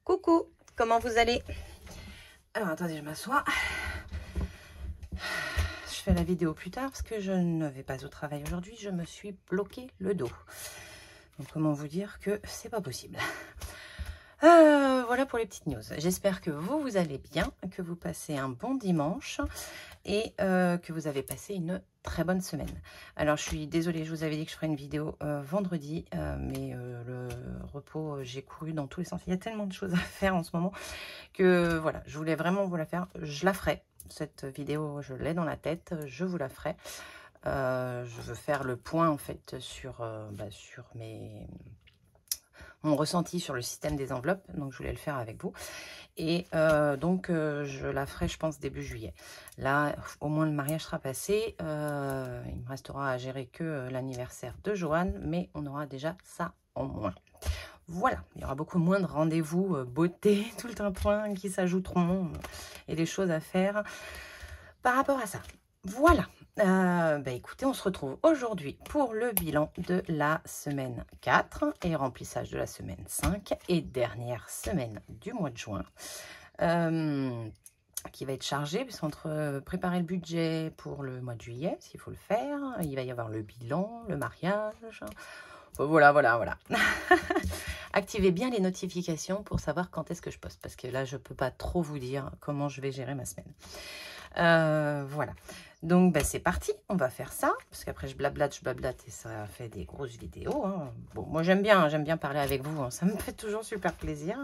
Coucou, comment vous allez? Alors attendez, je m'assois. Je fais la vidéo plus tard parce que je ne vais pas au travail aujourd'hui. Je me suis bloqué le dos. Donc comment vous dire que c'est pas possible. Voilà pour les petites news. J'espère que vous allez bien, que vous passez un bon dimanche et que vous avez passé une très bonne semaine. Alors je suis désolée, je vous avais dit que je ferais une vidéo vendredi, mais le repos, j'ai couru dans tous les sens. Il y a tellement de choses à faire en ce moment que voilà, je voulais vraiment vous la faire. Je la ferai, cette vidéo, je l'ai dans la tête, je vous la ferai. Je veux faire le point en fait sur, sur mon ressenti sur le système des enveloppes, donc je voulais le faire avec vous. Et donc je la ferai, je pense, début juillet. Là, au moins le mariage sera passé. Il me restera à gérer que l'anniversaire de Johan, mais on aura déjà ça en moins. Voilà, il y aura beaucoup moins de rendez-vous beauté, tout le tintouin qui s'ajouteront et des choses à faire par rapport à ça. Voilà. Écoutez, on se retrouve aujourd'hui pour le bilan de la semaine 4 et remplissage de la semaine 5 et dernière semaine du mois de juin, qui va être chargée, puisqu'entre préparer le budget pour le mois de juillet, s'il faut le faire, il va y avoir le bilan, le mariage, voilà. Activez bien les notifications pour savoir quand est-ce que je poste, parce que là, je ne peux pas trop vous dire comment je vais gérer ma semaine. Voilà. Donc, c'est parti. On va faire ça, parce qu'après, je blablate et ça fait des grosses vidéos. Hein. Bon, moi, j'aime bien parler avec vous. Hein. Ça me fait toujours super plaisir.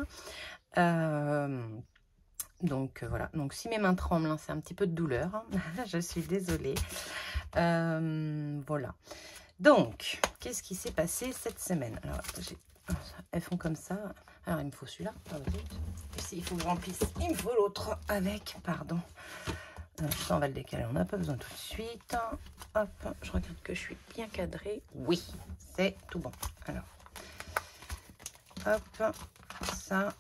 Donc, voilà. Donc, si mes mains tremblent, hein, c'est un petit peu de douleur. Hein. Je suis désolée. Voilà. Donc, qu'est-ce qui s'est passé cette semaine? Alors, elles font comme ça. Alors, il me faut celui-là. Il faut que je remplisse. Il me faut l'autre avec. Pardon. Ça, on va le décaler. On n'a pas besoin tout de suite. Hop, je regarde que je suis bien cadrée. Oui, c'est tout bon. Alors, hop, ça.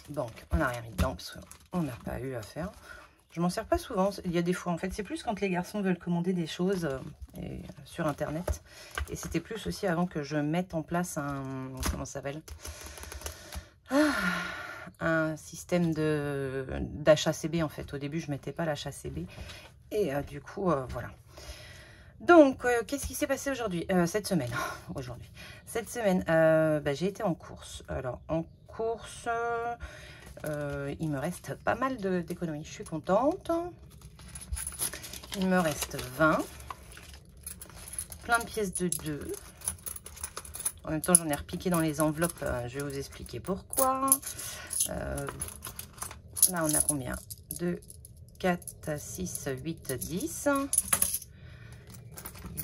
Donc, on n'a rien mis dedans parce qu'on n'a pas eu à faire. Je m'en sers pas souvent. Il y a des fois, en fait, c'est plus quand les garçons veulent commander des choses sur Internet. Et c'était plus aussi avant que je mette en place un... Comment ça s'appelle? Un système d'achat CB, en fait. Au début, je ne mettais pas l'achat CB. Et du coup, voilà. Donc, qu'est-ce qui s'est passé aujourd'hui? Cette semaine. Aujourd'hui. Cette semaine, j'ai été en course. Alors, en course... il me reste pas mal d'économies. Je suis contente. Il me reste 20. Plein de pièces de 2. En même temps, j'en ai repiqué dans les enveloppes. Je vais vous expliquer pourquoi. Là, on a combien? 2, 4, 6, 8, 10.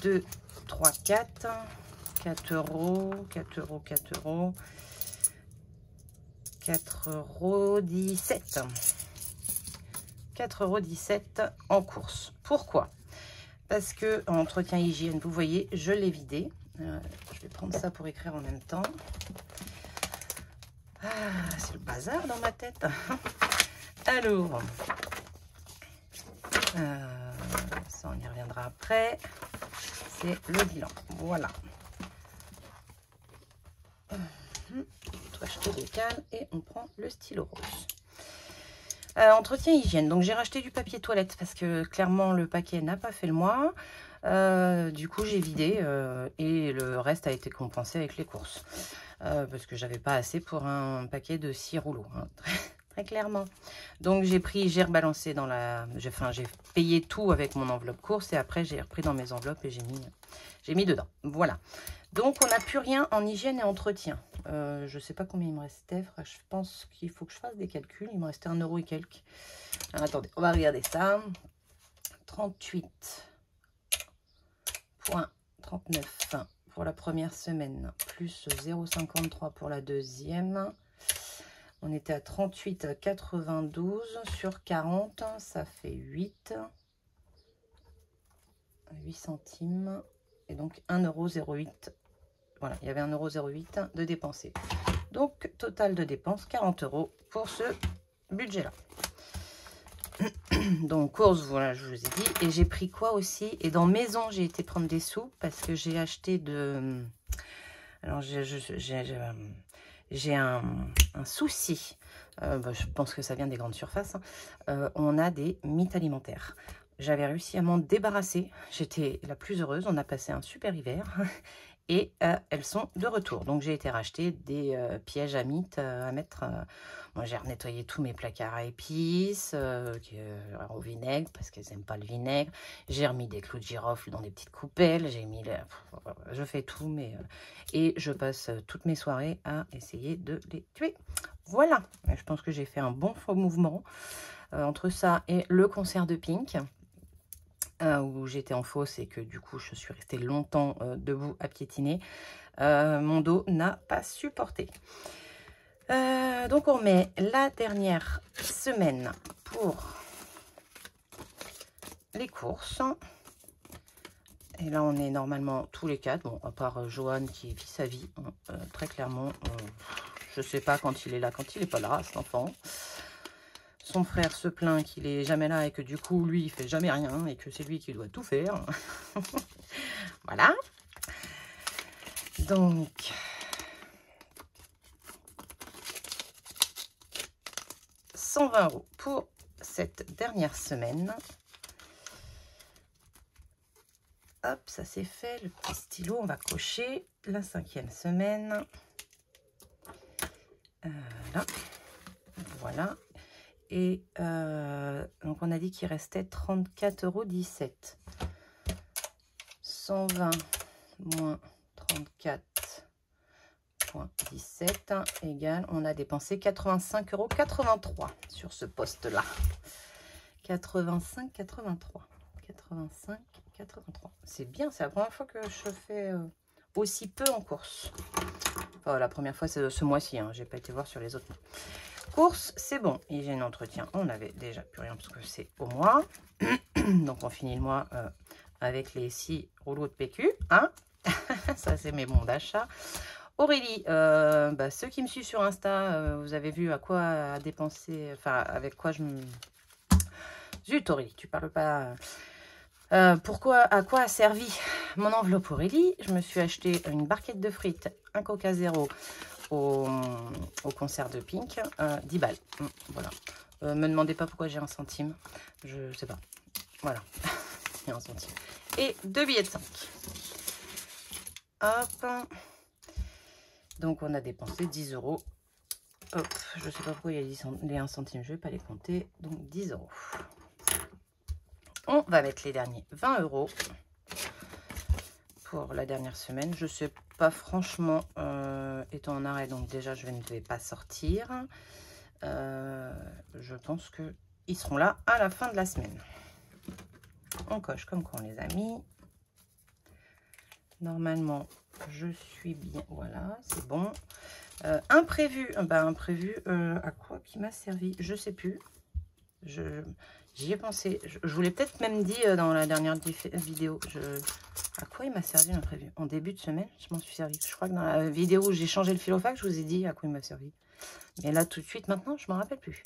2, 3, 4. 4 euros. 4 euros, 4 euros. 4,17 €. 4,17 € en course. Pourquoi? Parce que en entretien hygiène, vous voyez, je l'ai vidé. Je vais prendre ça pour écrire en même temps. C'est le bazar dans ma tête. Alors, ça on y reviendra après. C'est le bilan. Voilà. Toi, je te décale et on prend le stylo rose. Entretien hygiène. Donc, j'ai racheté du papier toilette parce que clairement, le paquet n'a pas fait le mois. Du coup, j'ai vidé et le reste a été compensé avec les courses. Parce que j'avais pas assez pour un paquet de 6 rouleaux. Hein, très clairement. Donc, j'ai rebalancé dans la... j'ai payé tout avec mon enveloppe course et après, j'ai repris dans mes enveloppes et j'ai mis dedans. Voilà. Donc, on n'a plus rien en hygiène et entretien. Je ne sais pas combien il me restait. Je pense qu'il faut que je fasse des calculs. Il me restait 1 € et quelques. Alors, attendez, on va regarder ça. 38,39 pour la première semaine, plus 0,53 pour la deuxième. On était à 38,92 sur 40. Ça fait 8 centimes. Et donc 1,08 €. Voilà, il y avait 1,08 € de dépensés. Donc, total de dépenses, 40 € pour ce budget-là. Donc, course, voilà, je vous ai dit. Et j'ai pris quoi aussi? Et dans maison, j'ai été prendre des sous parce que j'ai acheté de... Alors, j'ai un souci. Je pense que ça vient des grandes surfaces. On a des mythes alimentaires. J'avais réussi à m'en débarrasser. J'étais la plus heureuse. On a passé un super hiver. Et elles sont de retour. Donc, j'ai été racheter des pièges à mythes à mettre. Moi, j'ai nettoyé tous mes placards à épices au vinaigre parce qu'elles n'aiment pas le vinaigre. J'ai remis des clous de girofle dans des petites coupelles. J'ai mis je fais tout. Et je passe toutes mes soirées à essayer de les tuer. Voilà. Je pense que j'ai fait un bon faux mouvement entre ça et le concert de Pink. Où j'étais en fausse et que du coup je suis restée longtemps debout à piétiner. Mon dos n'a pas supporté. Donc on met la dernière semaine pour les courses. Et là on est normalement tous les quatre. Bon, à part Johan qui vit sa vie. Très clairement, je sais pas quand il est là, quand il n'est pas là, cet enfant. Son frère se plaint qu'il est jamais là et que du coup, lui, il fait jamais rien et que c'est lui qui doit tout faire. Voilà. Donc, « 120 € pour cette dernière semaine. » Hop, ça c'est fait. Le petit stylo, on va cocher la 5e semaine. Là. Voilà. Et donc, on a dit qu'il restait 34,17 €. 120 moins 34,17 égale, on a dépensé 85,83 € sur ce poste-là. 85,83. 85,83. C'est bien, c'est la première fois que je fais aussi peu en course. Enfin, la première fois, c'est ce mois-ci. Hein. Je n'ai pas été voir sur les autres mois. Course, c'est bon. Hygiène, entretien, on avait déjà plus rien parce que c'est au mois. Donc, on finit le mois avec les 6 rouleaux de PQ. Hein. Ça, c'est mes bons d'achat. Aurélie, ceux qui me suivent sur Insta, vous avez vu à quoi dépenser, enfin, avec quoi je me... Zut, Aurélie, tu parles pas... à quoi a servi mon enveloppe Aurélie? Je me suis acheté une barquette de frites, un Coca Zéro au concert de Pink, 10 balles. Voilà. Me demandez pas pourquoi j'ai 1 centime. Je sais pas. Voilà. Il y a 1 centime. Et 2 billets de 5. Hop. Donc, on a dépensé 10 €. Hop. Je sais pas pourquoi il y a les 1 centime. Je vais pas les compter. Donc, 10 €. On va mettre les derniers 20 € pour la dernière semaine. Je sais pas franchement, étant en arrêt, donc déjà je ne vais pas sortir. Je pense qu'ils seront là à la fin de la semaine. On coche comme qu'on les a mis. Normalement, je suis bien. Voilà, c'est bon. Imprévu. Imprévu, à quoi qui m'a servi? Je sais plus. J'y ai pensé. Je vous l'ai peut-être même dit dans la dernière vidéo. À quoi il m'a servi l'imprévu? En début de semaine, je m'en suis servi. Je crois que dans la vidéo où j'ai changé le fil au fac, je vous ai dit à quoi il m'a servi. Mais là, tout de suite, maintenant, je ne m'en rappelle plus.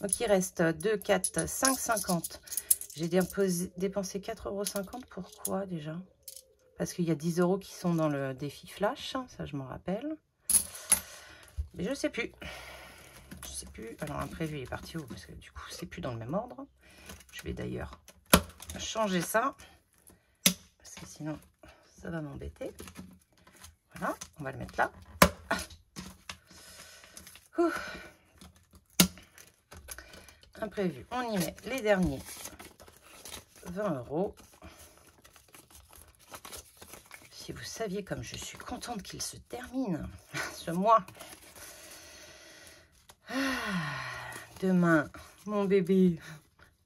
Donc, il reste 2, 4, 5, 50. J'ai dépensé 4,50 €. Pourquoi déjà? Parce qu'il y a 10 € qui sont dans le défi flash. Ça, je m'en rappelle. Mais je ne sais plus. Je sais plus. Alors, imprévu, il est parti où? Parce que du coup, c'est plus dans le même ordre. Je vais d'ailleurs changer ça. Parce que sinon, ça va m'embêter. Voilà, on va le mettre là. Imprévu, on y met les derniers 20 €. Si vous saviez comme je suis contente qu'il se termine ce mois. Demain, mon bébé,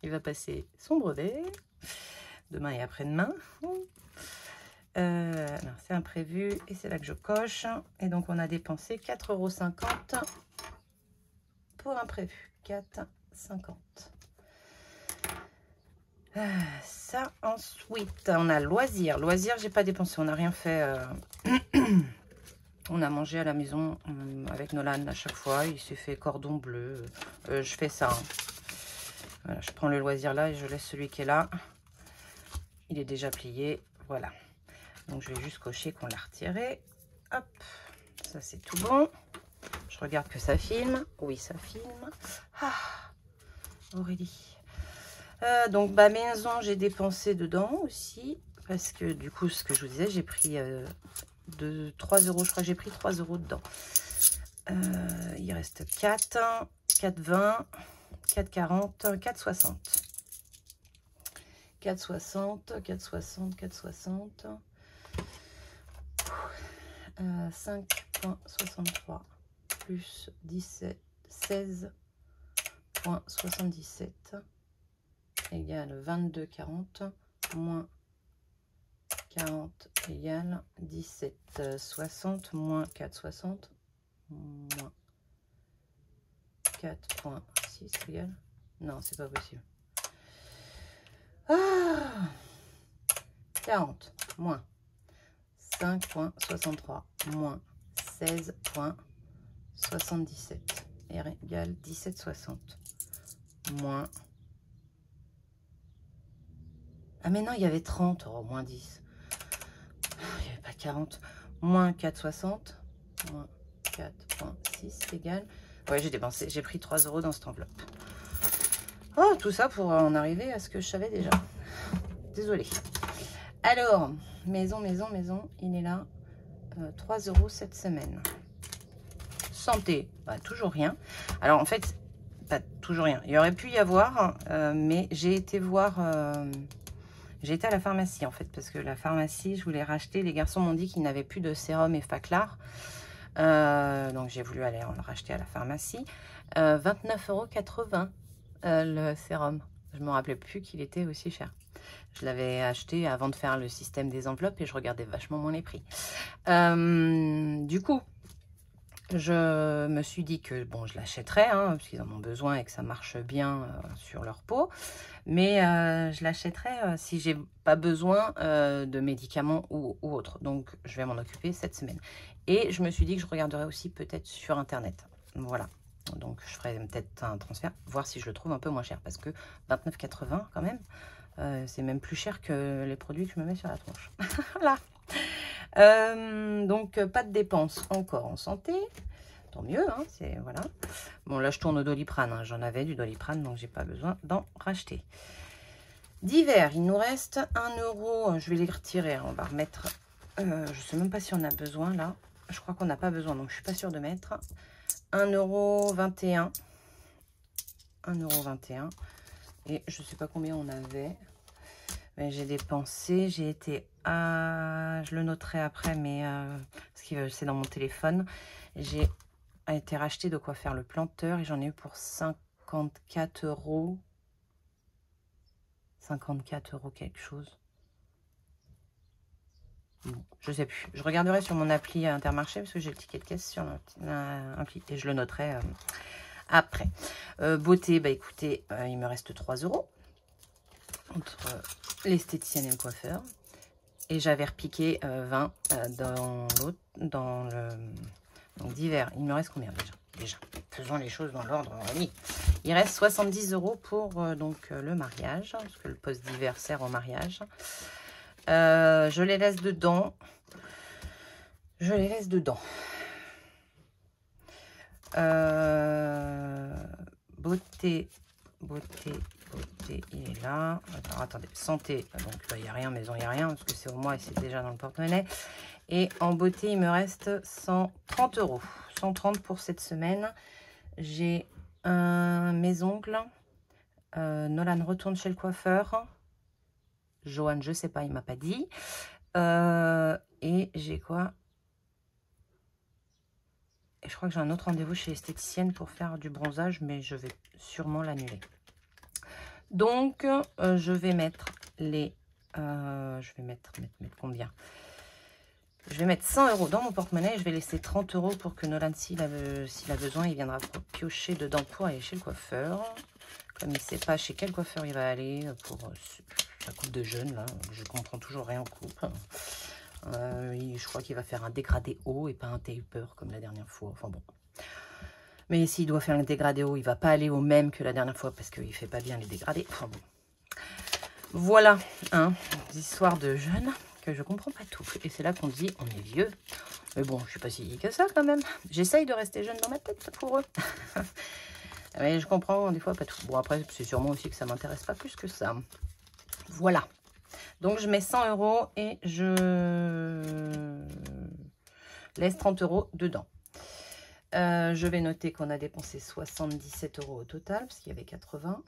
il va passer son brevet. Demain et après-demain. C'est imprévu et c'est là que je coche. Et donc, on a dépensé 4,50 € pour imprévu. 4,50 €. Ça, ensuite, on a loisirs. Loisirs, j'ai pas dépensé. On n'a rien fait. On a mangé à la maison avec Nolan à chaque fois. Il s'est fait cordon bleu. Je fais ça. Hein. Voilà, je prends le loisir là et je laisse celui qui est là. Il est déjà plié. Voilà. Donc, je vais juste cocher qu'on l'a retiré. Hop. Ça, c'est tout bon. regarde que ça filme. Oui, ça filme. Ah, Aurélie. Donc, bah, maison, j'ai dépensé dedans aussi. Parce que du coup, ce que je vous disais, j'ai pris 3 euros. Je crois que j'ai pris 3 euros dedans. Il reste 4, 4,20, 4,40, 4,60. 4,60, 4,60, 4,60. 5,63 plus 17, 16,77 égale 22,40 moins 40 égale 17,60 moins 4,60 moins 4,6 égale... Non, c'est pas possible. 40 moins 5,63 moins 16,77 égale 17,60 moins... Ah mais non, il y avait 30, oh, moins 10. Il n'y avait pas 40. Moins 4,60 moins 4,6 égale... Ouais, j'ai dépensé, j'ai pris 3 euros dans cette enveloppe. Oh, tout ça pour en arriver à ce que je savais déjà. Désolée. Alors, maison, il est là. 3 euros cette semaine. Santé, bah, toujours rien. Alors, en fait, pas toujours rien. Il y aurait pu y avoir, mais j'ai été voir... j'ai été à la pharmacie, en fait, parce que la pharmacie, je voulais racheter. Les garçons m'ont dit qu'ils n'avaient plus de sérum et Faclar. Donc, j'ai voulu aller en le racheter à la pharmacie. 29,80 € le sérum. Je ne me rappelais plus qu'il était aussi cher. Je l'avais acheté avant de faire le système des enveloppes et je regardais vachement moins les prix. Du coup, je me suis dit que bon, je l'achèterais, hein, parce qu'ils en ont besoin et que ça marche bien sur leur peau. Mais je l'achèterais si j'ai pas besoin de médicaments ou autre. Donc, je vais m'en occuper cette semaine. Et je me suis dit que je regarderais aussi peut-être sur Internet. Voilà. Donc, je ferai peut-être un transfert, voir si je le trouve un peu moins cher. Parce que 29,80 quand même, c'est même plus cher que les produits que je me mets sur la tronche. Voilà. Donc, pas de dépenses encore en santé. Tant mieux, hein, c'est voilà. Bon, là, je tourne au Doliprane. Hein. J'en avais du Doliprane, donc j'ai pas besoin d'en racheter. Divers, il nous reste 1 €. Je vais les retirer. Hein. On va remettre... je sais même pas si on a besoin, là. Je crois qu'on n'a pas besoin, donc je suis pas sûre de mettre. 1,21 €. 1,21 €. Et je sais pas combien on avait. Mais j'ai dépensé. J'ai été à... Je le noterai après, mais... parce que c'est dans mon téléphone. J'ai été racheter de quoi faire le planteur et j'en ai eu pour 54 €. 54 € quelque chose. Bon, je sais plus. Je regarderai sur mon appli Intermarché parce que j'ai le ticket de caisse sur l'appli et je le noterai après. Beauté, bah écoutez, il me reste 3 € entre l'esthéticienne et le coiffeur. Et j'avais repiqué 20 dans l'autre, dans le... Donc, divers, il me reste combien déjà, faisons les choses dans l'ordre. Il reste 70 € pour donc le mariage, parce que le poste d'hiver sert au mariage. Je les laisse dedans. Beauté, il est là. Alors, attendez, santé, donc il n'y a rien, maison, il n'y a rien, parce que c'est au mois et c'est déjà dans le porte-monnaie. Et en beauté, il me reste 130 €. 130 pour cette semaine. J'ai mes ongles. Nolan retourne chez le coiffeur. Johan, je sais pas, il m'a pas dit. Et j'ai quoi? Et je crois que j'ai un autre rendez-vous chez l'esthéticienne pour faire du bronzage, mais je vais sûrement l'annuler. Donc, je vais mettre les... je vais mettre combien? Je vais mettre 100 € dans mon porte-monnaie et je vais laisser 30 € pour que Nolan, s'il a besoin, il viendra piocher dedans pour aller chez le coiffeur. Comme il ne sait pas chez quel coiffeur il va aller pour sa coupe de jeune, là. Je comprends toujours rien en coupe. Je crois qu'il va faire un dégradé haut et pas un taper comme la dernière fois. Enfin bon. Mais s'il doit faire un dégradé haut, il ne va pas aller au même que la dernière fois parce qu'il ne fait pas bien les dégradés. Enfin bon. Voilà, hein, des histoires de jeunes que je comprends pas tout. Et c'est là qu'on dit on est vieux, Mais bon, je suis pas si vieille que ça quand même. J'essaye de rester jeune dans ma tête pour eux. Mais je comprends des fois pas tout. Bon, après, c'est sûrement aussi que ça m'intéresse pas plus que ça. Voilà. Donc, je mets 100 € et je laisse 30 € dedans. Je vais noter qu'on a dépensé 77 € au total, parce qu'il y avait 80.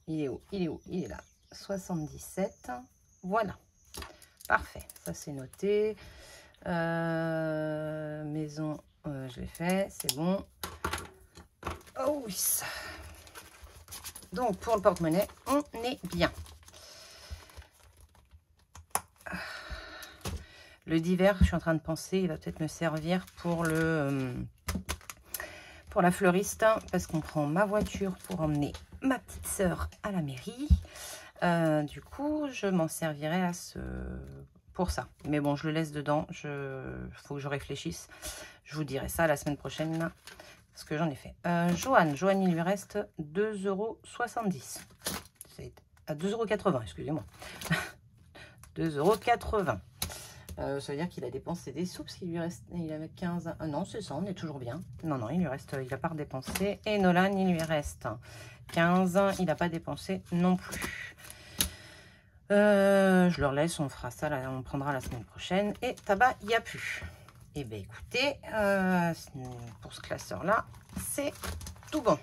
Il est où? Il est où? Il est là. 77. Voilà. Parfait. Ça, c'est noté. Maison, je l'ai fait. C'est bon. Oh oui. Donc, pour le porte-monnaie, on est bien. Le divers, je suis en train de penser, il va peut-être me servir pour la fleuriste, parce qu'on prend ma voiture pour emmener ma petite sœur à la mairie. Du coup, je m'en servirai pour ça. Mais bon, je le laisse dedans. Faut que je réfléchisse. Je vous dirai ça la semaine prochaine, ce que j'en ai fait. Joanne, il lui reste 2,70 €. C'est à 2,80 €, excusez-moi. 2,80 €. Ça veut dire qu'il a dépensé des sous, parce qu'il lui reste, il avait 15. Ah non, c'est ça, on est toujours bien. Non, non, il lui reste, il n'a pas redépensé. Et Nolan, il lui reste 15. Il n'a pas dépensé non plus. Je leur laisse, on fera ça, on prendra la semaine prochaine. Et tabac, il n'y a plus. Et bien écoutez, pour ce classeur-là, c'est tout bon.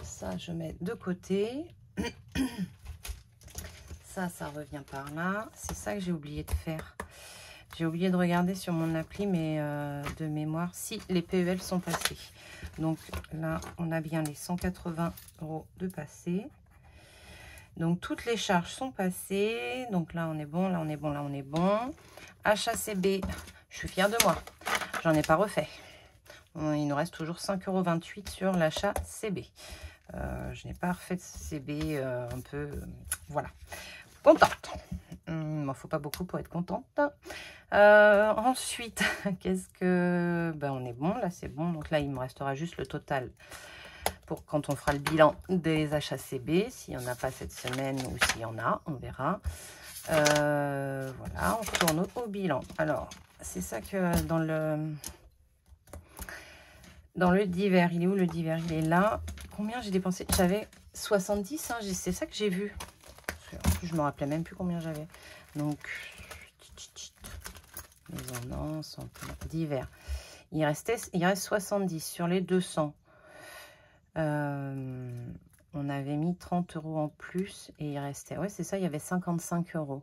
Ça, je mets de côté. Ça revient par là. C'est ça que j'ai oublié de faire. J'ai oublié de regarder sur mon appli, mais de mémoire, si les PEL sont passés. Donc là, on a bien les 180 € de passé. Donc toutes les charges sont passées. Donc là, on est bon, là, on est bon, là, on est bon. HACB, je suis fière de moi. J'en ai pas refait. Il nous reste toujours 5,28 € sur l'achat CB. Je n'ai pas refait de CB un peu... voilà. Contente. Il m'en faut pas beaucoup pour être contente. Ensuite, qu'est-ce que... Ben, on est bon, là c'est bon. Donc là, il me restera juste le total pour quand on fera le bilan des achats CB. S'il n'y en a pas cette semaine ou s'il y en a, on verra. Voilà, on retourne au bilan. Alors, c'est ça que dans le divers, il est où le divers? Il est là. Combien j'ai dépensé? J'avais 70, hein, c'est ça que j'ai vu. Je me rappelais même plus combien j'avais. Donc, maison, divers. Il reste 70 sur les 200. On avait mis 30 € en plus et il restait... Ouais, c'est ça, il y avait 55 €.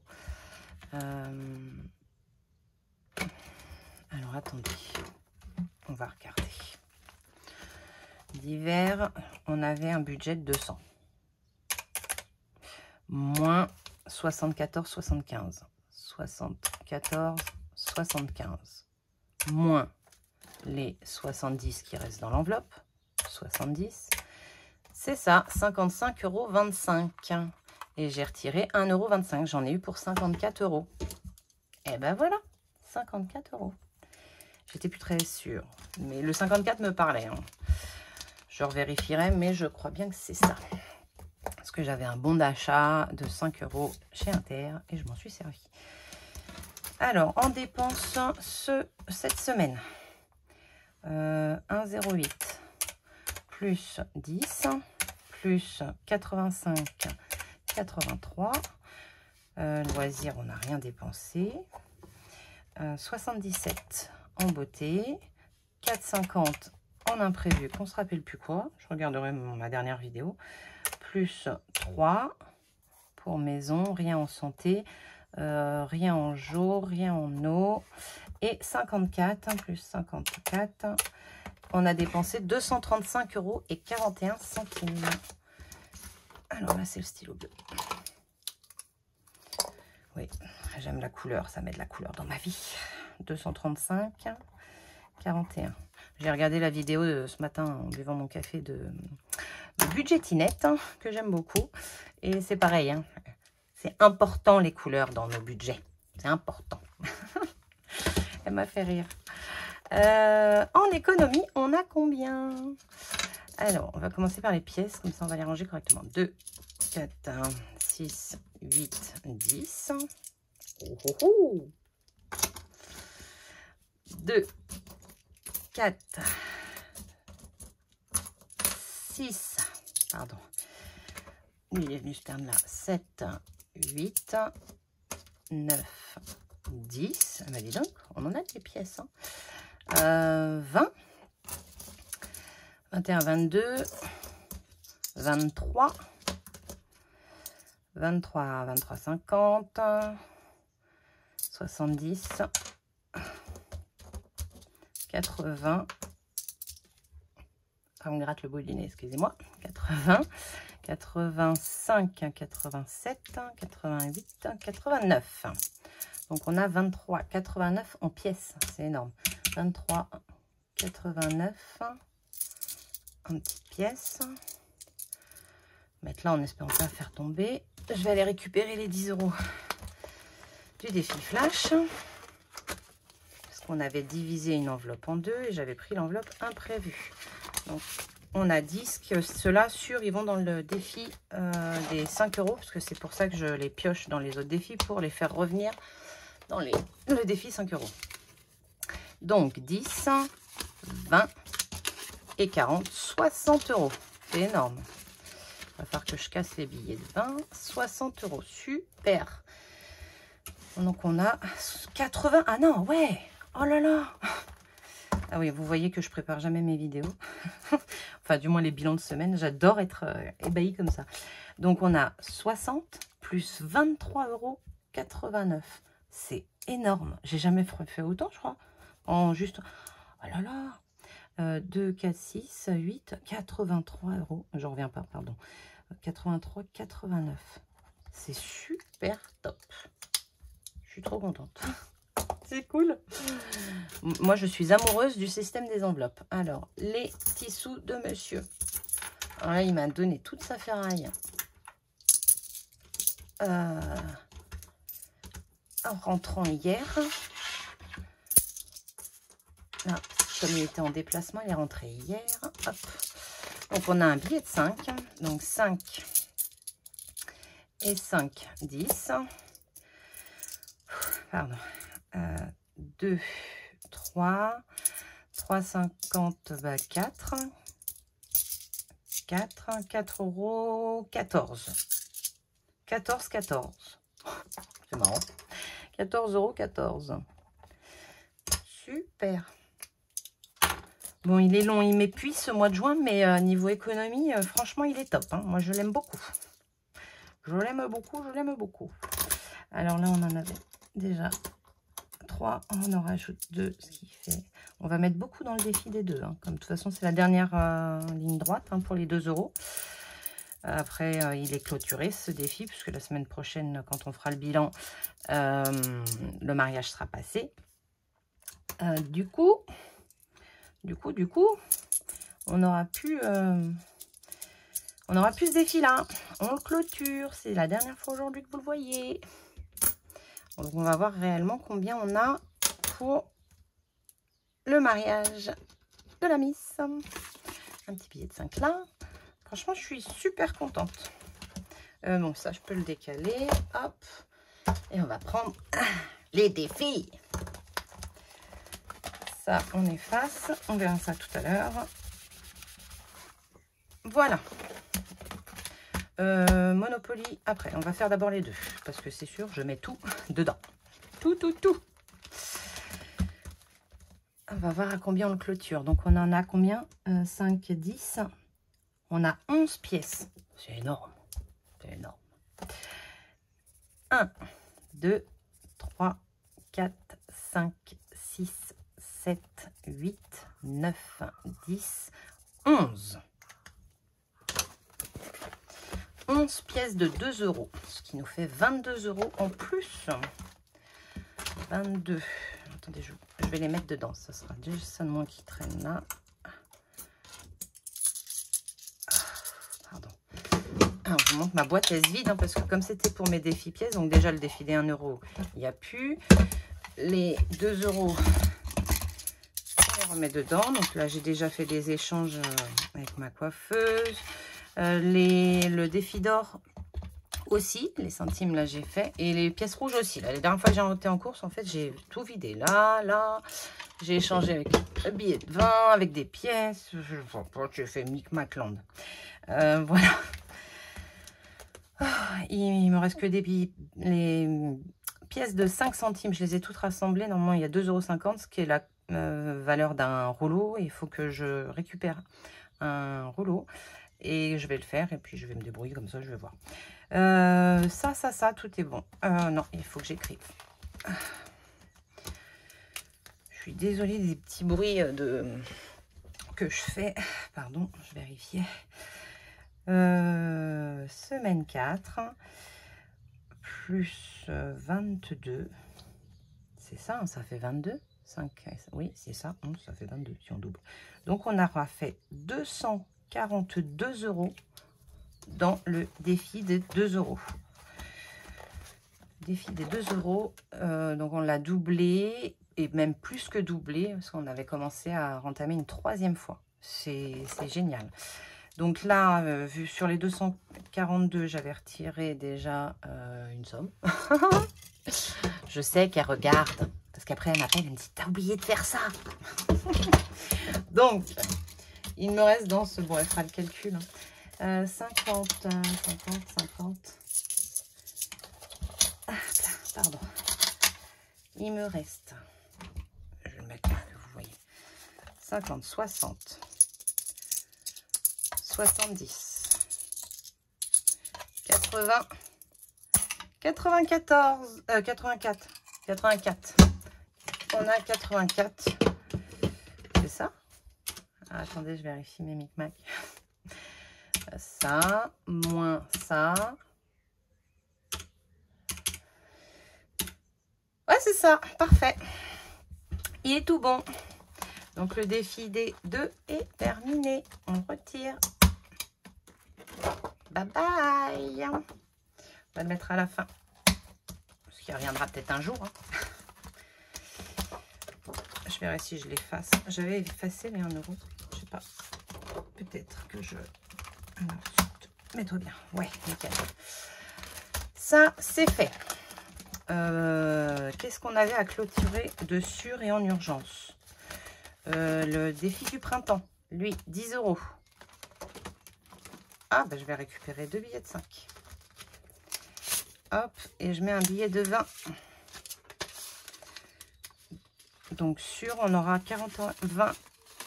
Alors, attendez. On va regarder. Divers, on avait un budget de 200. Moins 74,75. 74,75. Moins les 70 qui restent dans l'enveloppe. 70. C'est ça, 55,25 €. Et j'ai retiré 1,25 €. J'en ai eu pour 54 €. Et ben voilà, 54 €. J'étais plus très sûre. Mais le 54 me parlait. Hein. Je revérifierai, mais je crois bien que c'est ça. Parce que j'avais un bon d'achat de 5 € chez Inter et je m'en suis servi. Alors, en dépenses, cette semaine, 1,08 plus 10 plus 85, 83. Loisirs, on n'a rien dépensé. 77 en beauté, 4,50 en imprévu, qu'on se rappelle plus quoi. Je regarderai ma dernière vidéo. Plus 3 pour maison, rien en santé, rien en jour, rien en eau. Et 54 plus 54, on a dépensé 235,41 €. Alors là, c'est le stylo bleu. Oui, j'aime la couleur, ça met de la couleur dans ma vie. 235,41. J'ai regardé la vidéo de ce matin en buvant mon café de Budgetinette, hein, que j'aime beaucoup. Et c'est pareil, hein, c'est important les couleurs dans nos budgets. C'est important. Elle m'a fait rire. En économie, on a combien? Alors, on va commencer par les pièces, comme ça on va les ranger correctement. 2, 4, 6, 8, 10. Oh, oh, oh. 2, 4, 6, pardon, lui il est venu se perdre là, 7, 8, 9, 10, ah bah dis donc, on en a des pièces, hein. 20, 21, 22, 23, 23, 23, 50, 70, 80, on me gratte le bout du nez, excusez-moi, 80, 85, 87, 88, 89. Donc on a 23, 89 en pièces, c'est énorme. 23, 89 en petites pièces. Mettre là en espérant pas faire tomber. Je vais aller récupérer les 10 € du défi flash. Parce qu'on avait divisé une enveloppe en deux et j'avais pris l'enveloppe imprévue. Donc on a dit que ceux-là, sûr, ils vont dans le défi des 5 €. Parce que c'est pour ça que je les pioche dans les autres défis pour les faire revenir dans le défi 5 €. Donc 10, 20 et 40, 60 €. C'est énorme. Il va falloir que je casse les billets de 20, 60 €. Super. Donc on a 80. Ah non, ouais. Oh là là. Ah oui, vous voyez que je prépare jamais mes vidéos. Enfin, du moins les bilans de semaine. J'adore être ébahie comme ça. Donc on a 60 plus 23,89 €. C'est énorme. J'ai jamais fait autant, je crois. En juste... Oh là là. 2, 4, 6, 8, 83 €. Je reviens pas, pardon. 83,89 €. C'est super top. Je suis trop contente. C'est cool. Moi, je suis amoureuse du système des enveloppes. Alors, les petits sous de monsieur. Alors là, il m'a donné toute sa ferraille. En rentrant hier. Là, comme il était en déplacement, il est rentré hier. Hop. Donc, on a un billet de 5. Donc, 5 et 5, 10. Pardon. 2, 3, 3,50, bah 4. 4 €, 14. 14, 14. C'est marrant. 14 €, 14. Super. Bon, il est long, il m'épuise ce mois de juin, mais niveau économie, franchement, il est top, hein. Moi, je l'aime beaucoup. Je l'aime beaucoup, je l'aime beaucoup. Alors là, on en avait déjà 3. On en rajoute 2, ce qui fait... On va mettre beaucoup dans le défi des 2. Hein. Comme de toute façon, c'est la dernière ligne droite hein, pour les 2 €. Après, il est clôturé, ce défi, puisque la semaine prochaine, quand on fera le bilan, le mariage sera passé. Du coup, on aura plus ce défi-là. On le clôture. C'est la dernière fois aujourd'hui que vous le voyez. Donc, on va voir réellement combien on a pour le mariage de la Miss. Un petit billet de 5 là. Franchement, je suis super contente. Bon, ça, je peux le décaler. Hop. Et on va prendre les défis. Ça, on efface. On verra ça tout à l'heure. Voilà. Monopoly après. On va faire d'abord les deux. Parce que c'est sûr, je mets tout dedans. Tout. On va voir à combien on le clôture. Donc, on en a combien 5, 10. On a 11 pièces. C'est énorme. C'est énorme. 1, 2, 3, 4, 5, 6, 7, 8, 9, 10, 11. 11 pièces de 2 €. Ce qui nous fait 22 € en plus. 22. Attendez, je vais les mettre dedans. Ça sera juste ça de moins qui traîne là. Pardon. Alors, je vous montre ma boîte, elle se vide, hein, parce que comme c'était pour mes défis pièces, donc déjà le défi des 1 €, il n'y a plus. Les 2 €, on les remet dedans. Donc là, j'ai déjà fait des échanges avec ma coiffeuse. Le défi d'or, aussi. Les centimes, là, j'ai fait. Et les pièces rouges aussi. Là, les dernières fois que j'ai été en course, en fait, j'ai tout vidé. Là, j'ai échangé avec un billet de 20, avec des pièces. J'ai fait Micmacland. Voilà. Il me reste que des billets. Les pièces de 5 centimes, je les ai toutes rassemblées. Normalement, il y a 2,50 €, ce qui est la valeur d'un rouleau. Il faut que je récupère un rouleau. Et je vais le faire. Et puis, je vais me débrouiller comme ça, je vais voir. Ça, tout est bon. Non, il faut que j'écrive. Je suis désolée des petits bruits que je fais. Pardon, je vérifiais. Semaine 4 plus 22. C'est ça, ça fait 22. 5, oui, c'est ça. Ça fait 22 si on double. Donc, on aura fait 242 € dans le défi des 2 €. Défi des 2 €. Donc, on l'a doublé et même plus que doublé parce qu'on avait commencé à rentamer une 3e fois. C'est génial. Donc là, vu sur les 242, j'avais retiré déjà une somme. Je sais qu'elle regarde. Parce qu'après, elle m'appelle, elle me dit, t'as oublié de faire ça. Donc, il me reste dans ce... Bon, elle fera le calcul. 50. Pardon. Il me reste... Je vais le mettre là, que vous voyez. 50, 60. 70, 80, 94, 84. On a 84. C'est ça? Ah, attendez, je vérifie mes micmacs. Ça, moins ça. Ouais, c'est ça. Parfait. Il est tout bon. Donc, le défi des 2 est terminé. On retire. Bye bye. On va le mettre à la fin. Parce qu'il reviendra peut-être un jour. Hein. Je verrai si je l'efface. J'avais effacé les 1 €. Je sais pas. Peut-être que je... Mets-toi bien. Ouais, nickel. Ça, c'est fait. Qu'est-ce qu'on avait à clôturer de sûr et en urgence? Le défi du printemps. Lui, 10 €. Ah, ben je vais récupérer 2 billets de 5. Hop, et je mets un billet de 20. Donc, sur, on aura 20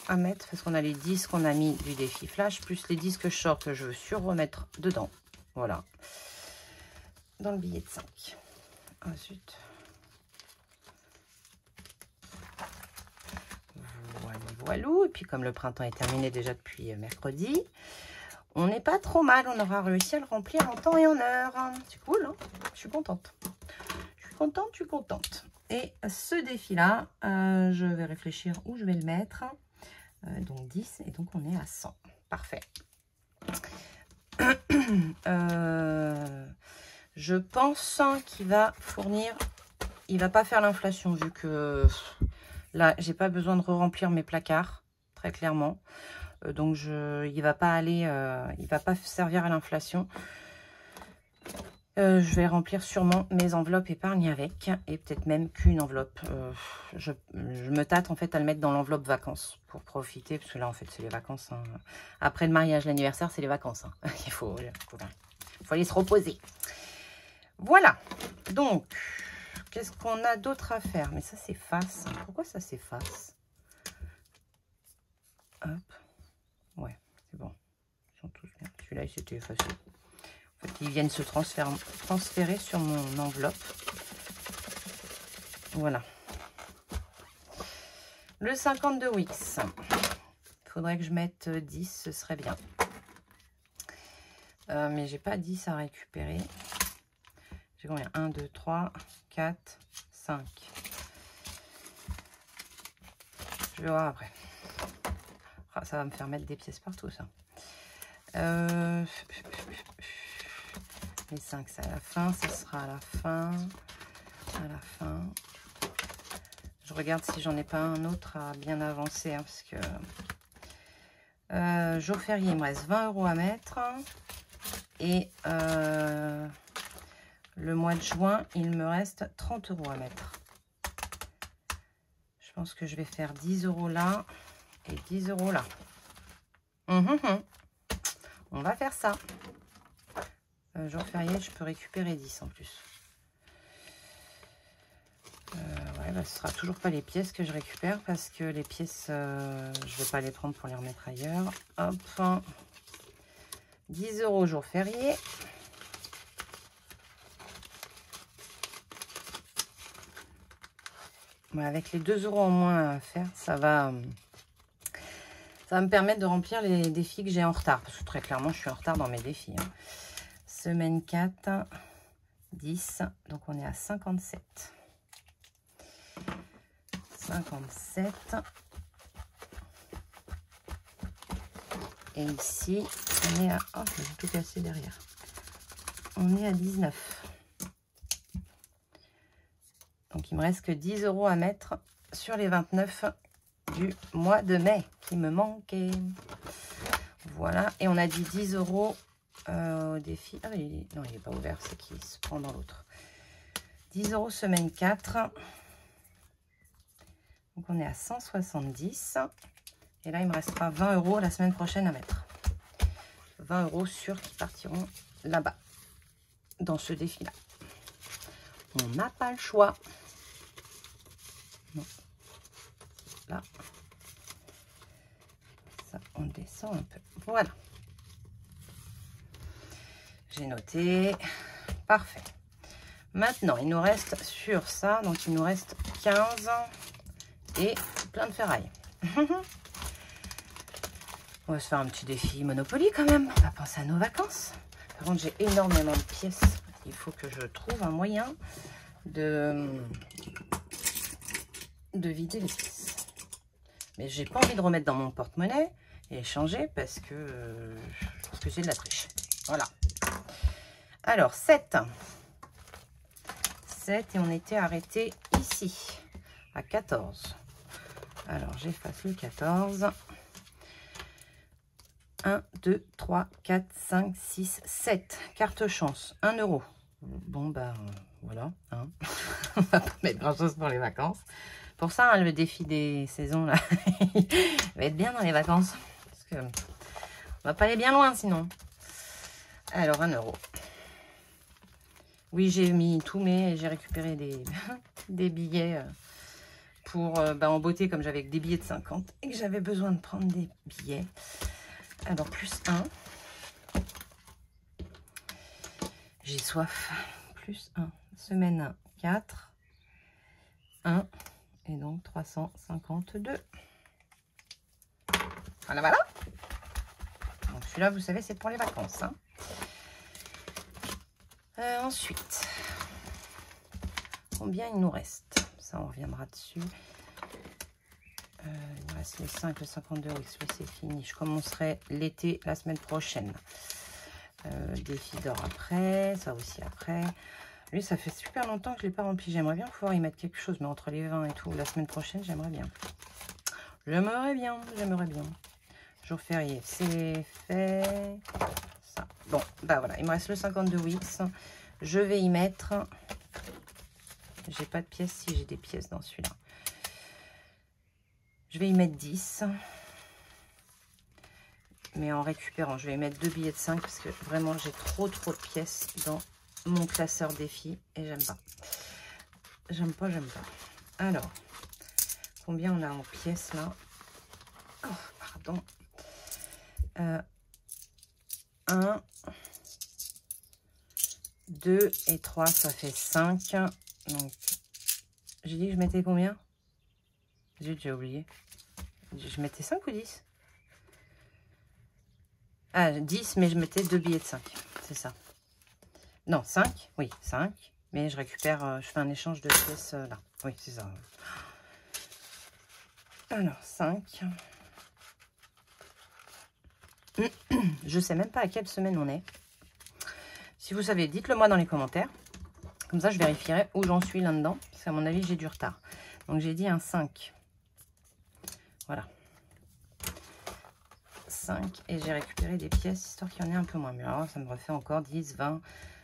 à mettre, parce qu'on a les 10 qu'on a mis du défi flash, plus les 10 que je sors, que je veux sur-remettre dedans. Voilà. Dans le billet de 5. Ah, zut. Voilà. Et puis, comme le printemps est terminé déjà depuis mercredi, on n'est pas trop mal. On aura réussi à le remplir en temps et en heure. C'est cool, hein? Je suis contente. Je suis contente. Et ce défi-là, je vais réfléchir où je vais le mettre. Donc 10, et donc on est à 100. Parfait. Je pense qu'il va fournir... Il va pas faire l'inflation, vu que là, j'ai pas besoin de re-remplir mes placards, très clairement. Donc, il va pas aller... il va pas servir à l'inflation. Je vais remplir sûrement mes enveloppes épargne avec, et peut-être même qu'une enveloppe. Je me tâte en fait à le mettre dans l'enveloppe vacances pour profiter, parce que là en fait c'est les vacances. Hein. Après le mariage, l'anniversaire, c'est les vacances. Hein. Il faut aller se reposer. Voilà. Donc, qu'est-ce qu'on a d'autre à faire? Mais ça s'efface. Pourquoi ça s'efface? Hop. Ouais, c'est bon. Ils sont tous bien. Celui-là, il s'était effacé. En fait, ils viennent se transférer sur mon enveloppe. Voilà. Le 52 Wix. Il faudrait que je mette 10, ce serait bien. Mais j'ai pas 10 à récupérer. J'ai combien? 1, 2, 3, 4, 5. Je vais voir après. Ah, ça va me faire mettre des pièces partout, ça. Les 5, c'est à la fin. Ça sera à la fin. À la fin. Je regarde si j'en ai pas un autre à bien avancer. Hein, parce que jour férié, il me reste 20 € à mettre. Et Le mois de juin, il me reste 30 € à mettre. Je pense que je vais faire 10 € là et 10 € là. On va faire ça. Jour férié, je peux récupérer 10 en plus. Ouais, bah, ce sera toujours pas les pièces que je récupère parce que les pièces, je vais pas les prendre pour les remettre ailleurs. Hop, 10 € jour férié. Ouais, avec les 2 € en moins à faire, ça va me permettre de remplir les défis que j'ai en retard. Parce que très clairement, je suis en retard dans mes défis. Hein. Semaine 4, 10. Donc, on est à 57. 57. Et ici, on est à... Oh, j'ai tout cassé derrière. On est à 19. Donc, il me reste que 10 € à mettre sur les 29 du mois de mai qui me manquait. Voilà. Et on a dit 10 € au défi. Ah, mais non, il n'est pas ouvert. C'est qu'il se prend dans l'autre. 10 € semaine 4. Donc, on est à 170. Et là, il me restera 20 € la semaine prochaine à mettre. 20 € sûrs qui partiront là-bas, dans ce défi-là. On n'a pas le choix. Non. Là. Ça, on descend un peu. Voilà. J'ai noté. Parfait. Maintenant, il nous reste sur ça. Donc, il nous reste 15 et plein de ferraille. On va se faire un petit défi Monopoly quand même. On va penser à nos vacances. Par contre, j'ai énormément de pièces. Il faut que je trouve un moyen de vider les pièces. Mais j'ai pas envie de remettre dans mon porte-monnaie et changer parce que c'est de la triche. Voilà. Alors, 7. 7 et on était arrêté ici à 14. Alors, j'efface le 14. 1, 2, 3, 4, 5, 6, 7. Carte chance, 1 €. Bon, bah, voilà. Hein. On va pas mettre grand-chose pour les vacances. Pour ça, hein, le défi des saisons, là, il va être bien dans les vacances. Parce que on va pas aller bien loin, sinon. Alors, 1 €. Oui, j'ai mis tous mes... J'ai récupéré des billets pour... en beauté, comme j'avais des billets de 50 et que j'avais besoin de prendre des billets. Alors, plus 1. J'ai soif. Plus 1. Semaine 1, 4. 1. Et donc, 352. Voilà, voilà. Donc, celui-là, vous savez, c'est pour les vacances. Hein. Ensuite, combien il nous reste? Ça, on reviendra dessus. Il me reste le 5, le 52, oui, c'est fini. Je commencerai l'été la semaine prochaine. Défi d'or après, ça aussi après. Lui, ça fait super longtemps que je ne l'ai pas rempli. J'aimerais bien pouvoir y mettre quelque chose, mais entre les 20 et tout, la semaine prochaine, j'aimerais bien. J'aimerais bien. Jour férié, c'est fait. Ça. Bon, bah voilà, il me reste le 52 Wix. Je vais y mettre... J'ai pas de pièces, si j'ai des pièces dans celui-là. Je vais y mettre 10. Mais en récupérant, je vais y mettre 2 billets de 5 parce que vraiment, j'ai trop de pièces dans mon classeur défi et j'aime pas. J'aime pas. Alors, combien on a en pièces là? Oh, pardon. 1, 2 et 3, ça fait 5. Donc, j'ai dit que je mettais combien? J'ai oublié. Je mettais 5 ou 10? Ah, 10, mais je mettais 2 billets de 5. C'est ça. Non, 5. Oui, 5. Mais je récupère, je fais un échange de pièces là. Oui, c'est ça. Alors, 5. Je sais même pas à quelle semaine on est. Si vous savez, dites-le moi dans les commentaires. Comme ça, je vérifierai où j'en suis là-dedans. Parce qu'à mon avis, j'ai du retard. Donc, j'ai dit un 5. Voilà. 5. Et j'ai récupéré des pièces, histoire qu'il y en ait un peu moins. Mais alors, ça me refait encore 10, 20,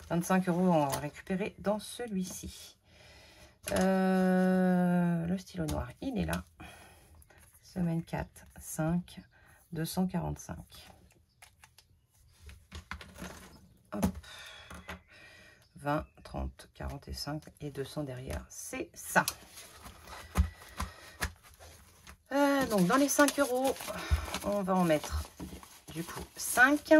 25 €, on va récupérer dans celui-ci. Le stylo noir, il est là. Semaine 4, 5, 245. Hop. 20, 30, 45 et 200 derrière. C'est ça. Donc, dans les 5 €, on va en mettre du coup 5.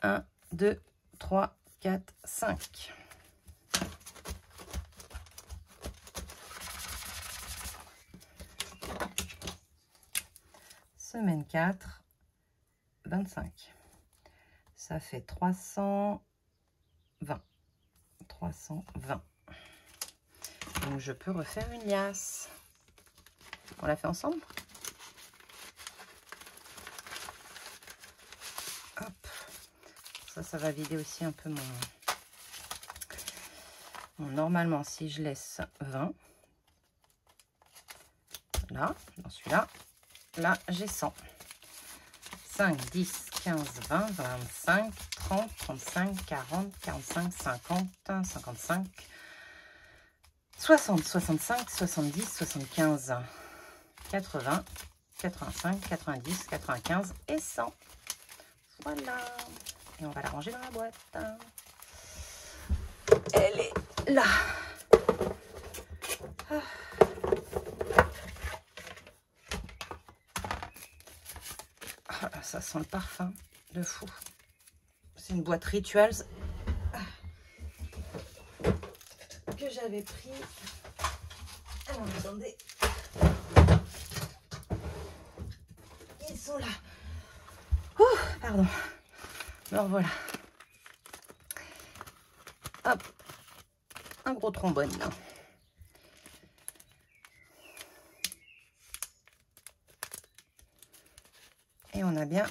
1, 2, 3, 4, 5. Semaine 4, 25. Ça fait 320. 320. Donc, je peux refaire une liasse. On l'a fait ensemble? Hop. Ça va vider aussi un peu mon... Bon, normalement, si je laisse 20, là, dans celui-là, là, j'ai 100. 5, 10, 15, 20, 25, 30, 35, 40, 45, 50, 55, 60, 65, 70, 75, 80, 85, 90, 95 et 100. Voilà. Et on va la ranger dans la boîte. Elle est là. Oh là, ça sent le parfum de fou. C'est une boîte Rituals que j'avais pris. Alors, attendez. Ils sont là. Ouh, pardon. Alors voilà. Hop. Un gros trombone là. Et on a bien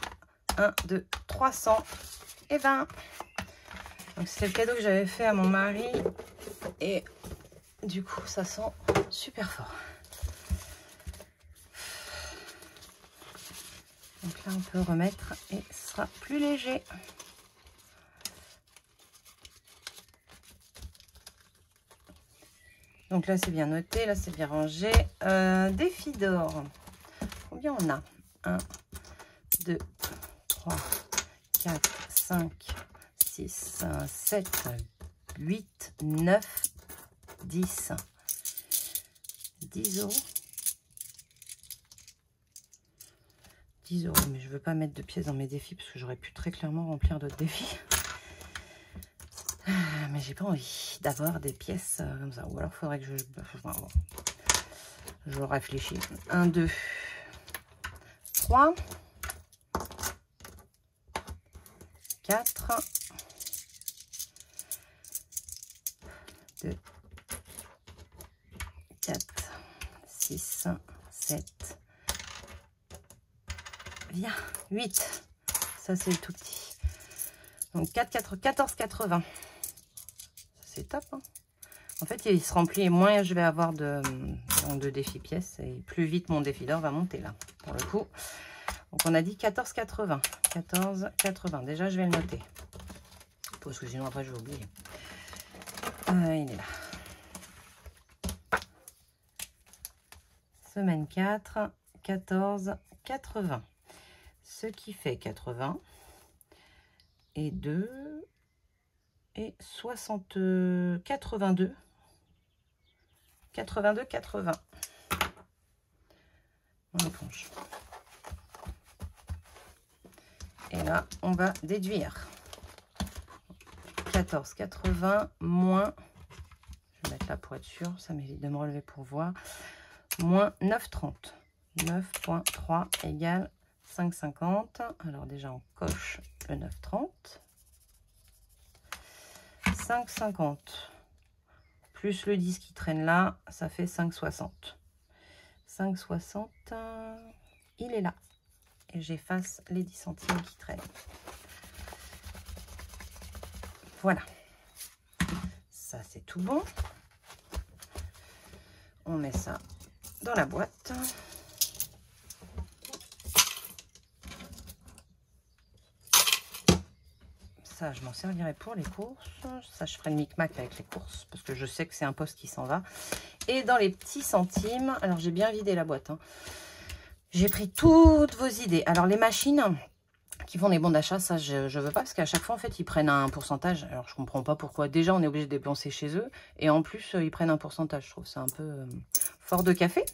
1, 2, 320. Donc c'est le cadeau que j'avais fait à mon mari. Et du coup, ça sent super fort. Donc là, on peut remettre et ce sera plus léger. Donc là, c'est bien noté. Là, c'est bien rangé. Défi d'or. Combien on a? 1, 2, 3, 4, 5, 6, 7, 8, 9, 10. 10 €. 10 €, mais je veux pas mettre de pièces dans mes défis parce que j'aurais pu très clairement remplir d'autres défis. Mais j'ai pas envie d'avoir des pièces comme ça. Ou alors faudrait que je réfléchis. 1, 2, 3, 4, 2, 4, 6, 7, viens, 8. Ça, c'est le tout petit. Donc, 14,80. C'est top. Hein, en fait, il se remplit et moins je vais avoir de défis pièces. Et plus vite mon défi d'or va monter là, pour le coup. Donc, on a dit 14,80. 14,80. Déjà, je vais le noter. Parce que sinon, après, je vais oublier. Il est là. Semaine 4, 14,80. Ce qui fait 80 et 2 et 60, 82. 82, 80. On éponge. Et là, on va déduire. 14,80 moins, je vais mettre là pour être sûr, ça m'évite de me relever pour voir, moins 9,30. 9,3 égale 5,50. Alors déjà, on coche le 9,30. 5,50 plus le 10 qui traîne là, ça fait 5,60. 5,60, il est là. Et j'efface les 10 centimes qui traînent. Voilà. Ça, c'est tout bon. On met ça dans la boîte. ça, je m'en servirai pour les courses. Ça, je ferai le micmac avec les courses, parce que je sais que c'est un poste qui s'en va. Et dans les petits centimes, alors j'ai bien vidé la boîte, hein. J'ai pris toutes vos idées. Alors les machines qui font des bons d'achat, ça je veux pas, parce qu'à chaque fois en fait ils prennent un pourcentage. Alors je comprends pas pourquoi. Déjà on est obligé de dépenser chez eux, et en plus ils prennent un pourcentage. Je trouve ça un peu fort de café.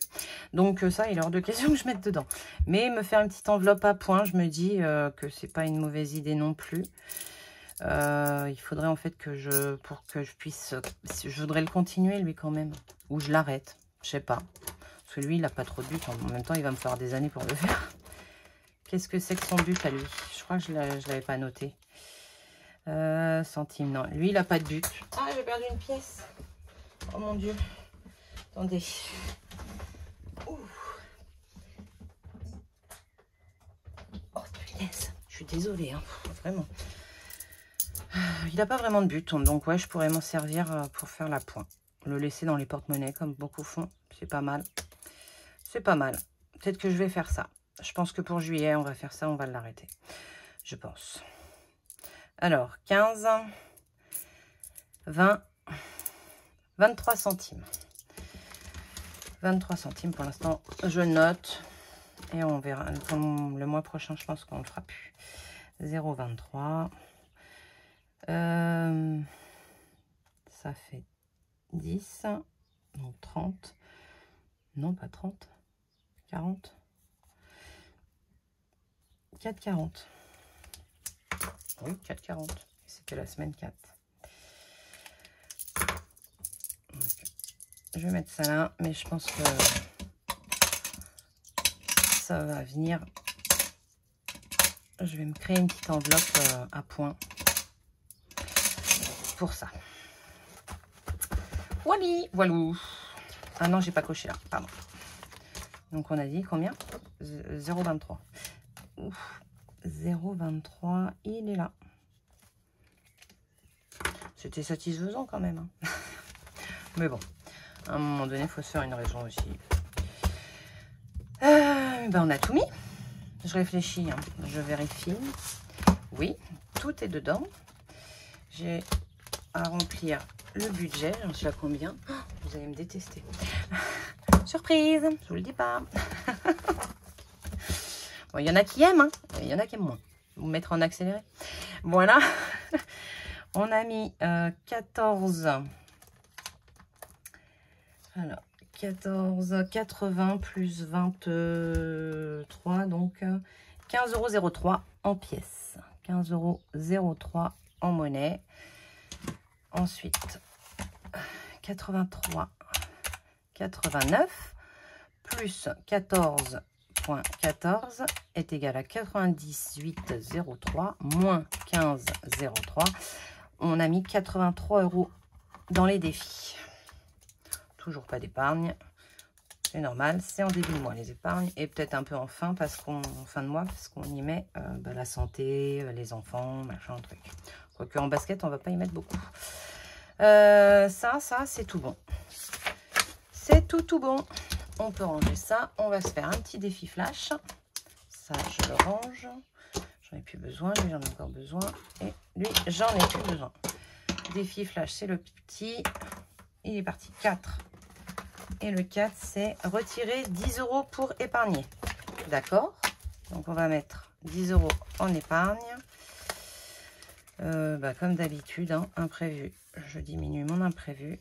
Donc ça, il est hors de question que je mette dedans. Mais me faire une petite enveloppe à points, je me dis que c'est pas une mauvaise idée non plus. Il faudrait en fait que pour que je puisse, je voudrais le continuer lui quand même, ou je l'arrête, je sais pas. Parce que lui, il a pas trop de but. En même temps, il va me faire des années pour le faire. Qu'est-ce que c'est que son but à lui? Je crois que je l'avais pas noté. Centimes, non. Lui, il a pas de but. Ah, j'ai perdu une pièce. Oh mon Dieu. Attendez. Ouh. Oh, punaise. Je suis désolée, hein. Vraiment. Il n'a pas vraiment de but. Donc, ouais, je pourrais m'en servir pour faire la pointe. Le laisser dans les porte-monnaies, comme beaucoup font. C'est pas mal. C'est pas mal. Peut-être que je vais faire ça. Je pense que pour juillet, on va faire ça. On va l'arrêter. Je pense. Alors, 15, 20, 23 centimes. 23 centimes pour l'instant, je note. Et on verra. Pour le mois prochain, je pense qu'on ne le fera plus. 0,23. Ça fait 10. Non, 30. Non, pas 30. 40. 4,40. Oui, 4,40. C'était la semaine 4. Donc, je vais mettre ça là, mais je pense que ça va venir. Je vais me créer une petite enveloppe à points pour ça. Voilou. Ah non, j'ai pas coché là, pardon. Donc on a dit combien? 0,23. 0,23, il est là. C'était satisfaisant quand même, hein. Mais bon, à un moment donné, il faut se faire une raison aussi. Ben on a tout mis. Je réfléchis, hein. Je vérifie. Oui, tout est dedans. J'ai à remplir le budget. J'en suis à combien? Oh, vous allez me détester. Surprise, je vous le dis pas. Bon, il y en a qui aiment, hein. Il y en a qui aiment moins. Vous mettre en accéléré. Voilà. On a mis 14. Alors, 14,80 plus 23, donc 15,03 € en pièces. 15,03 € en monnaie. Ensuite, 83,89 plus 14,14 est égal à 98,03 moins 15,03. On a mis 83 € dans les défis. Toujours pas d'épargne. C'est normal, c'est en début de mois les épargnes. Et peut-être un peu en fin, fin de mois, parce qu'on y met la santé, les enfants, machin, truc. Quoique en basket, on va pas y mettre beaucoup. Ça, c'est tout bon. C'est tout bon. On peut ranger ça. On va se faire un petit défi flash. Ça, je le range. J'en ai plus besoin. Lui, j'en ai encore besoin. Et lui, j'en ai plus besoin. Défi flash, c'est le petit. Il est parti. 4. Et le 4, c'est retirer 10 € pour épargner. D'accord? Donc, on va mettre 10 € en épargne. Comme d'habitude, hein, imprévu. Je diminue mon imprévu.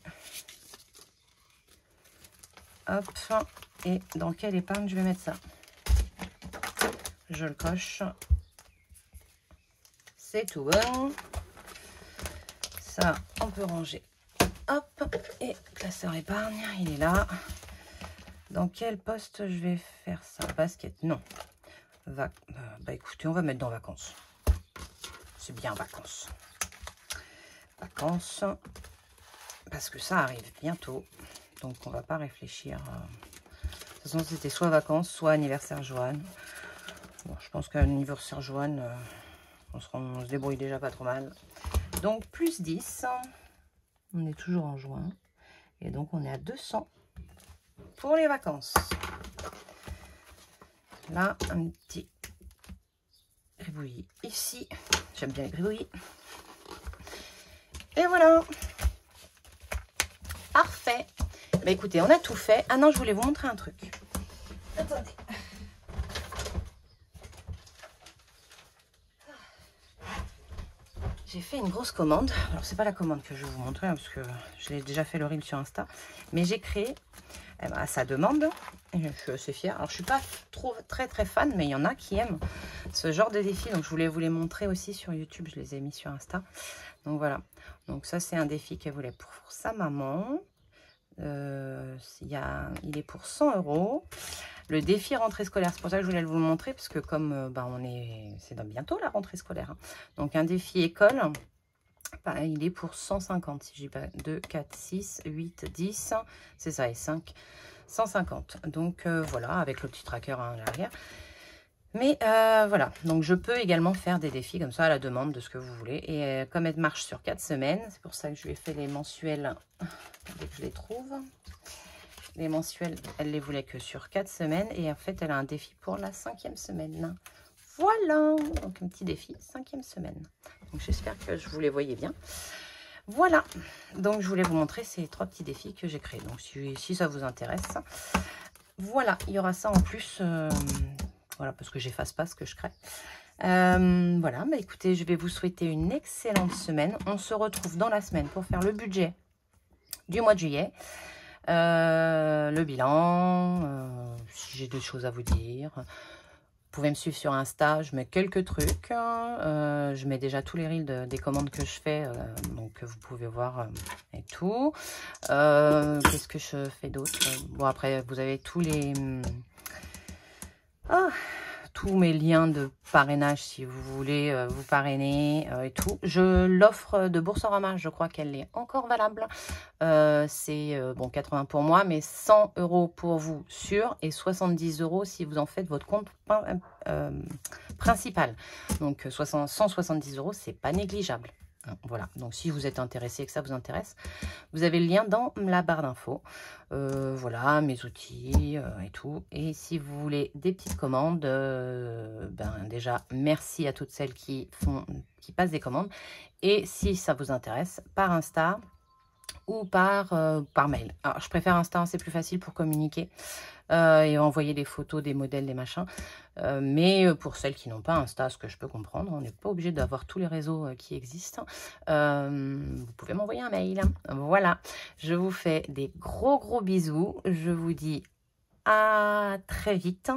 Hop. Et dans quelle épargne je vais mettre ça? Je le coche. C'est tout bon. Ça, on peut ranger. Hop. Et classeur épargne, il est là. Dans quel poste je vais faire ça? Basket, non. Bah écoutez, on va mettre dans vacances. C'est bien vacances. Vacances. Parce que ça arrive bientôt. Donc on va pas réfléchir. De toute façon, c'était soit vacances, soit anniversaire Joanne. Bon, je pense qu'à l'anniversaire Joanne, on se débrouille déjà pas trop mal. Donc plus 10. On est toujours en juin. Et donc on est à 200 pour les vacances. Là, un petit gribouillis ici. J'aime bien les gribouillis. Et voilà. Parfait. Bah écoutez, on a tout fait. Ah non, je voulais vous montrer un truc. Attendez. J'ai fait une grosse commande. Alors, c'est pas la commande que je vais vous montrer, hein, parce que je l'ai déjà fait le reel sur Insta. Mais j'ai créé à sa demande. Et je suis assez fière. Alors, je suis pas très fan, mais il y en a qui aiment ce genre de défi. Donc, je voulais vous les montrer aussi sur YouTube. Je les ai mis sur Insta. Donc, voilà. Donc, ça, c'est un défi qu'elle voulait pour sa maman. Il est pour 100 €. Le défi rentrée scolaire, c'est pour ça que je voulais vous le montrer, parce que comme c'est bientôt la rentrée scolaire, hein. Donc un défi école, il est pour 150, si je dis pas 2, 4, 6, 8, 10, c'est ça, et 5, 150. Donc voilà, avec le petit tracker à l'arrière. Mais voilà, donc je peux également faire des défis comme ça à la demande de ce que vous voulez. Et comme elle marche sur 4 semaines, c'est pour ça que je lui ai fait les mensuels dès que je les trouve. Les mensuels, elle les voulait que sur 4 semaines. Et en fait, elle a un défi pour la 5e semaine. Voilà, donc un petit défi, 5e semaine. Donc j'espère que vous les voyez bien. Voilà, donc je voulais vous montrer ces 3 petits défis que j'ai créés. Donc si ça vous intéresse, voilà, il y aura ça en plus. Voilà, parce que j'efface pas ce que je crée. Voilà, bah écoutez, je vais vous souhaiter une excellente semaine. On se retrouve dans la semaine pour faire le budget du mois de juillet. Le bilan, si j'ai des choses à vous dire. Vous pouvez me suivre sur Insta, je mets quelques trucs. Je mets déjà tous les reels des commandes que je fais, donc vous pouvez voir et tout. Qu'est-ce que je fais d'autre? Bon, après, vous avez tous les... tous mes liens de parrainage si vous voulez vous parrainer et tout. L'offre de Boursorama, je crois qu'elle est encore valable. C'est bon 80 pour moi, mais 100 € pour vous sûr et 70 € si vous en faites votre compte principal. Donc 170 €, c'est pas négligeable. Voilà, donc si vous êtes intéressé et que ça vous intéresse, vous avez le lien dans la barre d'infos. Voilà, mes outils et tout. Et si vous voulez des petites commandes, déjà, merci à toutes celles qui passent des commandes. Et si ça vous intéresse, par Insta ou par mail. Alors, je préfère Insta, c'est plus facile pour communiquer et envoyer des photos, des modèles, des machins. Mais pour celles qui n'ont pas Insta, ce que je peux comprendre, on n'est pas obligé d'avoir tous les réseaux qui existent. Vous pouvez m'envoyer un mail. Voilà, je vous fais des gros bisous. Je vous dis à très vite.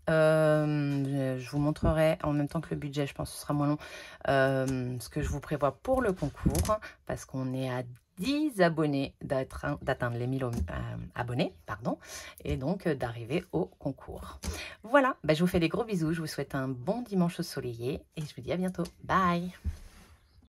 Je vous montrerai en même temps que le budget, je pense que ce sera moins long, ce que je vous prévois pour le concours, parce qu'on est à 10 abonnés d'atteindre les 1000 abonnés, pardon, et donc d'arriver au concours. Voilà, je vous fais des gros bisous, je vous souhaite un bon dimanche ensoleillé et je vous dis à bientôt. Bye!